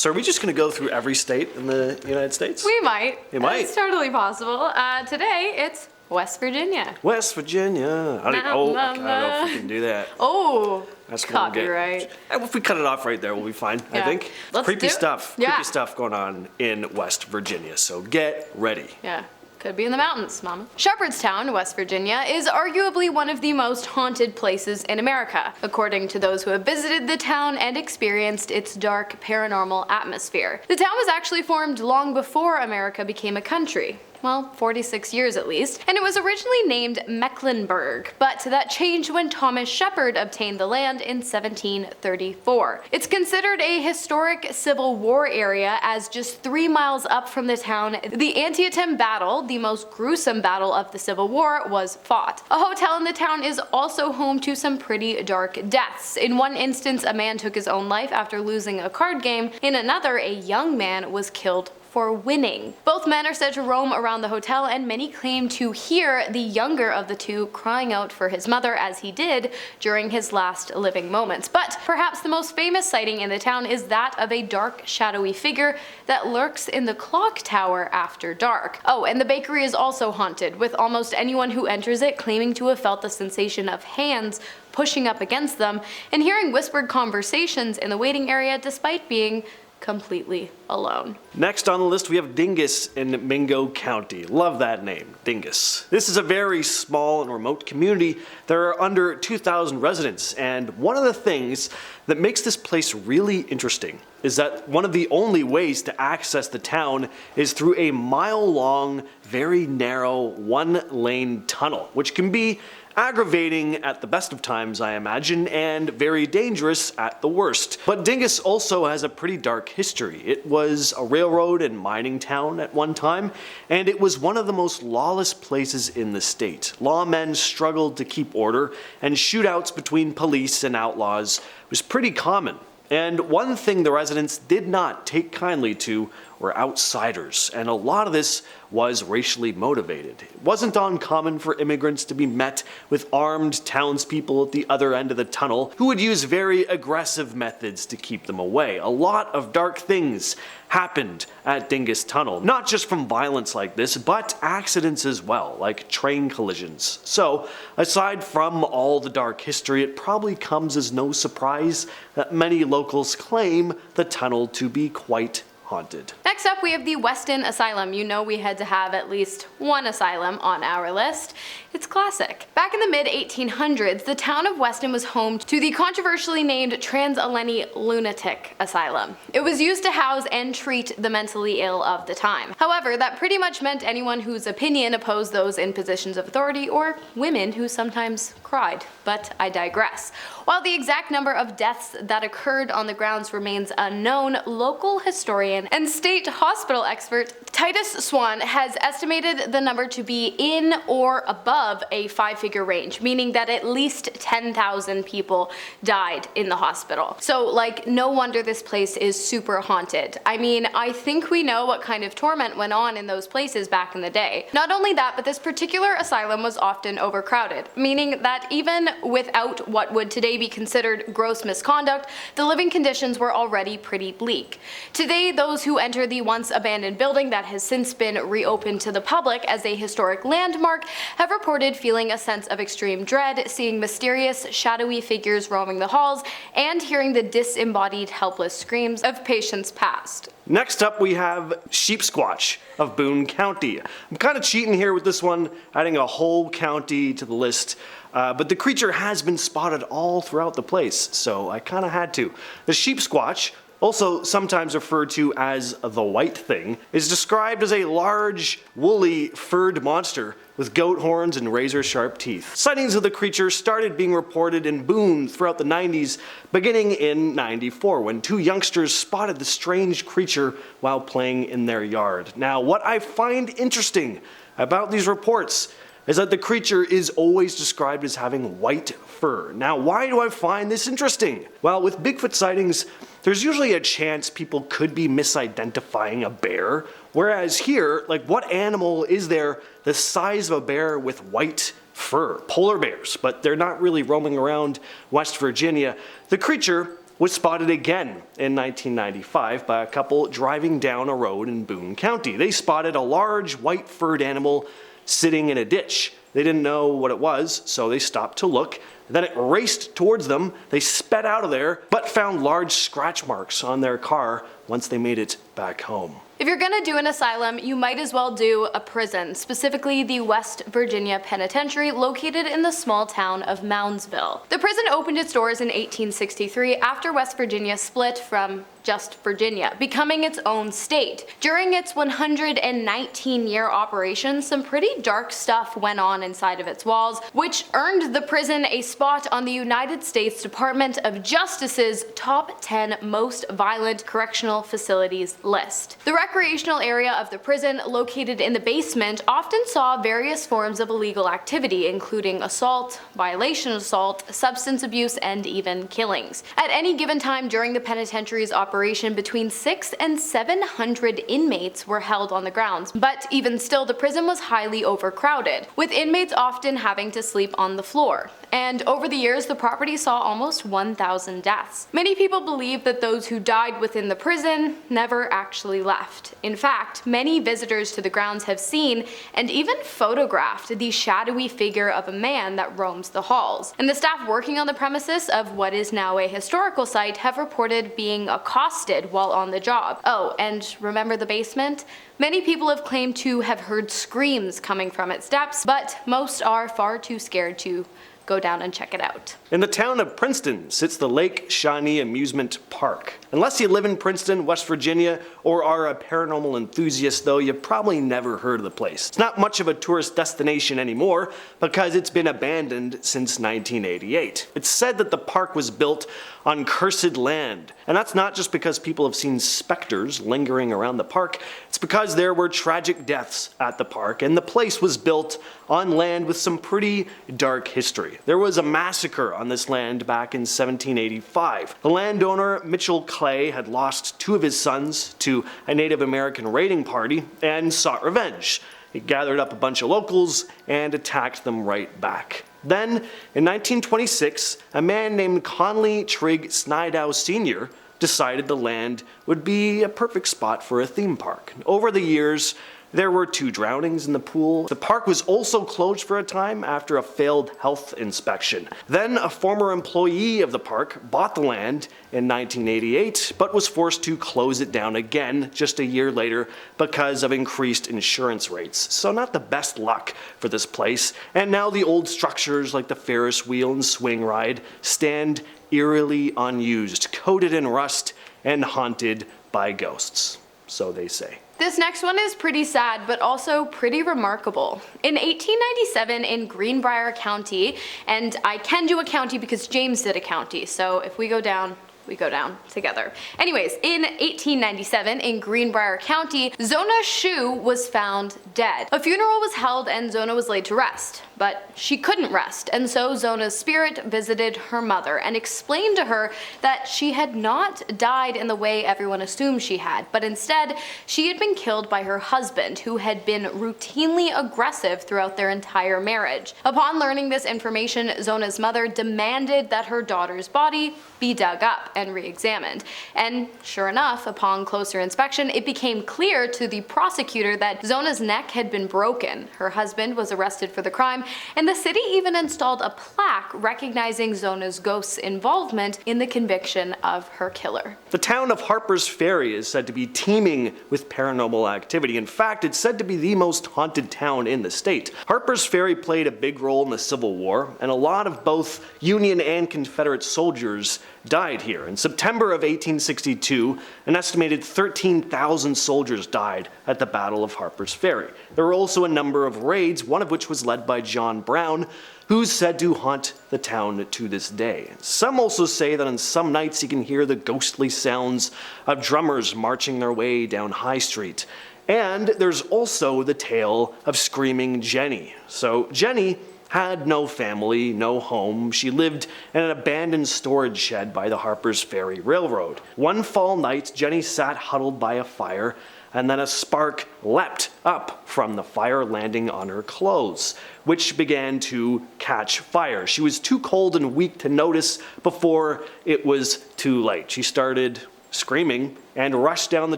So are we just going to go through every state in the United States? We might. We might. It's totally possible. Today, it's West Virginia. West Virginia. I don't know if we can do that. Oh, That's copyright. If we cut it off right there, we'll be fine, I think. Let's Creepy do it. stuff. Yeah. Creepy stuff going on in West Virginia, so get ready. Yeah. Could be in the mountains, mama. Sheperdstown, West Virginia, is arguably one of the most haunted places in America, according to those who have visited the town and experienced its dark, paranormal atmosphere. The town was actually formed long before America became a country. Well, 46 years at least, and it was originally named Mecklenburg, but that changed when Thomas Shepard obtained the land in 1734. It's considered a historic Civil War area, as just 3 miles up from the town, the Antietam Battle, the most gruesome battle of the Civil War, was fought. A hotel in the town is also home to some pretty dark deaths. In one instance, a man took his own life after losing a card game. In another, a young man was killed for winning. Both men are said to roam around the hotel, and many claim to hear the younger of the two crying out for his mother, as he did during his last living moments. But perhaps the most famous sighting in the town is that of a dark, shadowy figure that lurks in the clock tower after dark. Oh, and the bakery is also haunted, with almost anyone who enters it claiming to have felt the sensation of hands pushing up against them and hearing whispered conversations in the waiting area despite being completely alone. Next on the list we have Dingess in Mingo County. Love that name, Dingess. This is a very small and remote community. There are under 2,000 residents, and one of the things that makes this place really interesting is that one of the only ways to access the town is through a mile-long, very narrow, one-lane tunnel, which can be aggravating at the best of times, I imagine, and very dangerous at the worst. But Dingess also has a pretty dark history. It was a railroad and mining town at one time, and it was one of the most lawless places in the state. Lawmen struggled to keep order, and shootouts between police and outlaws was pretty common. And one thing the residents did not take kindly to were outsiders, and a lot of this was racially motivated. It wasn't uncommon for immigrants to be met with armed townspeople at the other end of the tunnel who would use very aggressive methods to keep them away. A lot of dark things happened at Dingess Tunnel, not just from violence like this, but accidents as well, like train collisions. So, aside from all the dark history, it probably comes as no surprise that many locals claim the tunnel to be quite haunted. Next up, we have the Weston Asylum. You know we had to have at least one asylum on our list. It's classic. Back in the mid-1800s, the town of Weston was home to the controversially named Trans-Allegheny Lunatic Asylum. It was used to house and treat the mentally ill of the time. However, that pretty much meant anyone whose opinion opposed those in positions of authority, or women who sometimes cried. But I digress. While the exact number of deaths that occurred on the grounds remains unknown, local historian and state hospital expert Titus Swan has estimated the number to be in or above a 5-figure range, meaning that at least 10,000 people died in the hospital. So, like, no wonder this place is super haunted. I mean, I think we know what kind of torment went on in those places back in the day. Not only that, but this particular asylum was often overcrowded, meaning that even without what would today be considered gross misconduct, the living conditions were already pretty bleak. Today, those who enter the once abandoned building that has since been reopened to the public as a historic landmark have reported feeling a sense of extreme dread, seeing mysterious, shadowy figures roaming the halls, and hearing the disembodied, helpless screams of patients past. Next up we have Sheepsquatch of Boone County. I'm kind of cheating here with this one, adding a whole county to the list, but the creature has been spotted all throughout the place, so I kind of had to. The Sheepsquatch, also sometimes referred to as the White Thing, is described as a large, woolly, furred monster with goat horns and razor-sharp teeth. Sightings of the creature started being reported in Boone throughout the 90s, beginning in '94, when 2 youngsters spotted the strange creature while playing in their yard. Now, what I find interesting about these reports is that the creature is always described as having white fur. Now, why do I find this interesting? Well, with Bigfoot sightings, there's usually a chance people could be misidentifying a bear, whereas here, like, what animal is there the size of a bear with white fur? Polar bears, but they're not really roaming around West Virginia. The creature was spotted again in 1995 by a couple driving down a road in Boone County. They spotted a large white furred animal sitting in a ditch. They didn't know what it was, so they stopped to look. Then it raced towards them. They sped out of there, but found large scratch marks on their car once they made it back home. If you're gonna do an asylum, you might as well do a prison, specifically the West Virginia Penitentiary located in the small town of Moundsville. The prison opened its doors in 1863 after West Virginia split from just Virginia, becoming its own state. During its 119-year operation, some pretty dark stuff went on inside of its walls, which earned the prison a spot on the United States Department of Justice's top 10 most violent correctional facilities list. The recreational area of the prison, located in the basement, often saw various forms of illegal activity, including assault, violation assault, substance abuse, and even killings. At any given time during the penitentiary's operation, between 600 and 700 inmates were held on the grounds, but even still the prison was highly overcrowded, with inmates often having to sleep on the floor. And over the years, the property saw almost 1,000 deaths. Many people believe that those who died within the prison never actually left. In fact, many visitors to the grounds have seen and even photographed the shadowy figure of a man that roams the halls. And the staff working on the premises of what is now a historical site have reported being accosted while on the job. Oh, and remember the basement? Many people have claimed to have heard screams coming from its depths, but most are far too scared to go down and check it out. In the town of Princeton sits the Lake Shawnee Amusement Park. Unless you live in Princeton, West Virginia, or are a paranormal enthusiast, though, you've probably never heard of the place. It's not much of a tourist destination anymore because it's been abandoned since 1988. It's said that the park was built on cursed land, and that's not just because people have seen specters lingering around the park. It's because there were tragic deaths at the park, and the place was built on land with some pretty dark history. There was a massacre on this land back in 1785. The landowner, Mitchell Clay, had lost two of his sons to a Native American raiding party and sought revenge. He gathered up a bunch of locals and attacked them right back. Then, in 1926, a man named Conley Trigg Snidow Sr. decided the land would be a perfect spot for a theme park. Over the years, there were 2 drownings in the pool. The park was also closed for a time after a failed health inspection. Then a former employee of the park bought the land in 1988, but was forced to close it down again just a year later because of increased insurance rates. So not the best luck for this place. And now the old structures like the Ferris wheel and swing ride stand eerily unused, coated in rust and haunted by ghosts. So they say. This next one is pretty sad, but also pretty remarkable. In 1897 in Greenbrier County, and I can do a county because James did a county, so if we go down, we go down together. Anyways, in 1897 in Greenbrier County, Zona Shue was found dead. A funeral was held and Zona was laid to rest, but she couldn't rest, and so Zona's spirit visited her mother and explained to her that she had not died in the way everyone assumed she had, but instead she had been killed by her husband, who had been routinely aggressive throughout their entire marriage. Upon learning this information, Zona's mother demanded that her daughter's body be dug up and re-examined. And sure enough, upon closer inspection, it became clear to the prosecutor that Zona's neck had been broken. Her husband was arrested for the crime, and the city even installed a plaque recognizing Zona's ghost's involvement in the conviction of her killer. The town of Harpers Ferry is said to be teeming with paranormal activity. In fact, it's said to be the most haunted town in the state. Harpers Ferry played a big role in the Civil War, and a lot of both Union and Confederate soldiers died here. In September of 1862, an estimated 13,000 soldiers died at the Battle of Harpers Ferry. There were also a number of raids, one of which was led by John Brown, who's said to haunt the town to this day. Some also say that on some nights you can hear the ghostly sounds of drummers marching their way down High Street. And there's also the tale of Screaming Jenny. So Jenny had no family, no home. She lived in an abandoned storage shed by the Harpers Ferry Railroad. One fall night, Jenny sat huddled by a fire and then a spark leapt up from the fire, landing on her clothes, which began to catch fire. She was too cold and weak to notice before it was too late. She started screaming and rushed down the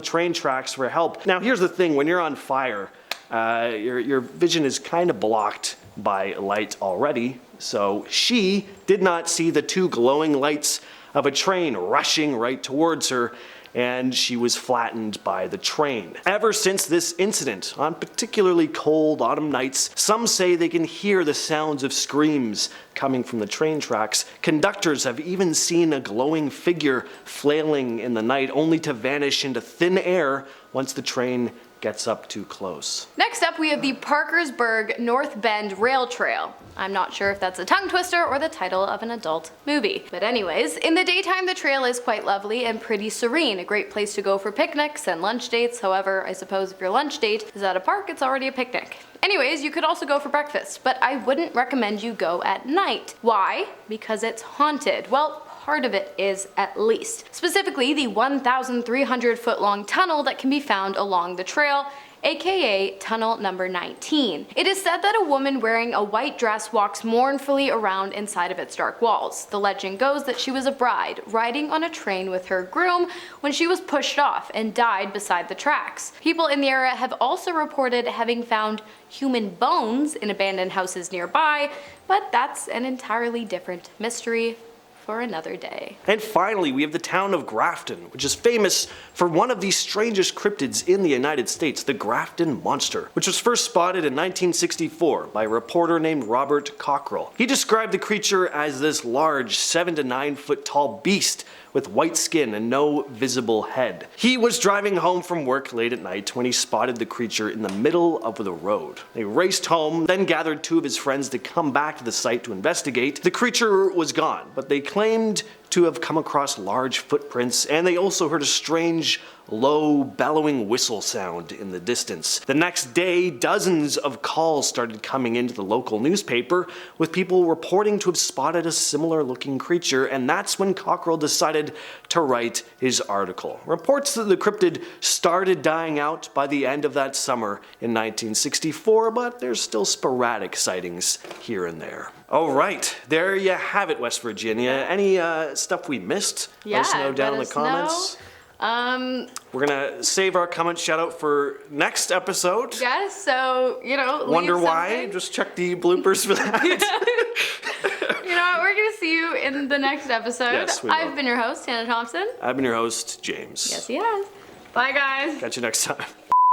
train tracks for help. Now here's the thing, when you're on fire, your vision is kind of blocked by light already, so she did not see the two glowing lights of a train rushing right towards her, and she was flattened by the train. Ever since this incident, on particularly cold autumn nights, some say they can hear the sounds of screams coming from the train tracks. Conductors have even seen a glowing figure flailing in the night, only to vanish into thin air once the train gets up too close. Next up, we have the Parkersburg Northbend Rail Trail. I'm not sure if that's a tongue twister or the title of an adult movie. But anyways, in the daytime, the trail is quite lovely and pretty serene. A great place to go for picnics and lunch dates. However, I suppose if your lunch date is at a park, it's already a picnic. Anyways, you could also go for breakfast, but I wouldn't recommend you go at night. Why? Because it's haunted. Well, part of it is, at least. Specifically, the 1,300 foot long tunnel that can be found along the trail, aka tunnel number 19. It is said that a woman wearing a white dress walks mournfully around inside of its dark walls. The legend goes that she was a bride riding on a train with her groom when she was pushed off and died beside the tracks. People in the area have also reported having found human bones in abandoned houses nearby, but that's an entirely different mystery for another day. And finally, we have the town of Grafton, which is famous for one of the strangest cryptids in the United States, the Grafton Monster, which was first spotted in 1964 by a reporter named Robert Cockrell. He described the creature as this large 7 to 9 foot tall beast with white skin and no visible head. He was driving home from work late at night when he spotted the creature in the middle of the road. They raced home, then gathered 2 of his friends to come back to the site to investigate. The creature was gone, but they claimed to have come across large footprints, and they also heard a strange, low, bellowing whistle sound in the distance. The next day, dozens of calls started coming into the local newspaper, with people reporting to have spotted a similar looking creature, and that's when Cockrell decided to write his article. Reports that the cryptid started dying out by the end of that summer in 1964, but there's still sporadic sightings here and there. All right, there you have it, West Virginia. Any stuff we missed? Yeah, let us know down in the let us comments. know. We're gonna save our comment shout out for next episode. Yes, so, you know, Wonder leave why? something. Just check the bloopers for that. You know what, we're gonna see you in the next episode. Yes, we will. I've been your host, Hannah Thompson. I've been your host, James. Yes, he has. Bye, guys. Catch you next time.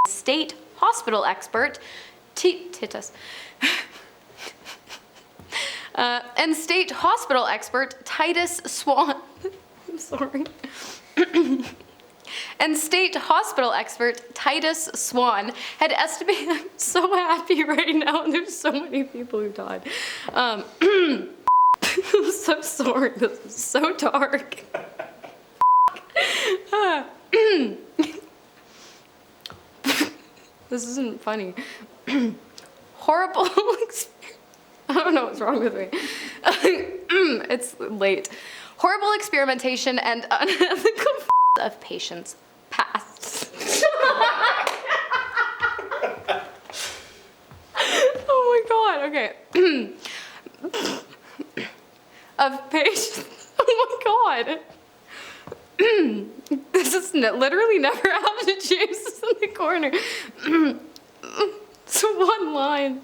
State hospital expert, Titus. And state hospital expert Titus Swan. I'm sorry. And state hospital expert Titus Swan had estimated. I'm so happy right now, and there's so many people who died. I'm so sorry. This is so dark. This isn't funny. Horrible experience. I don't know what's wrong with me. It's late. Horrible experimentation and unethical of patients past. Oh my god, okay. Of patients. Oh my god. This is literally never happened to James in the corner. It's one line.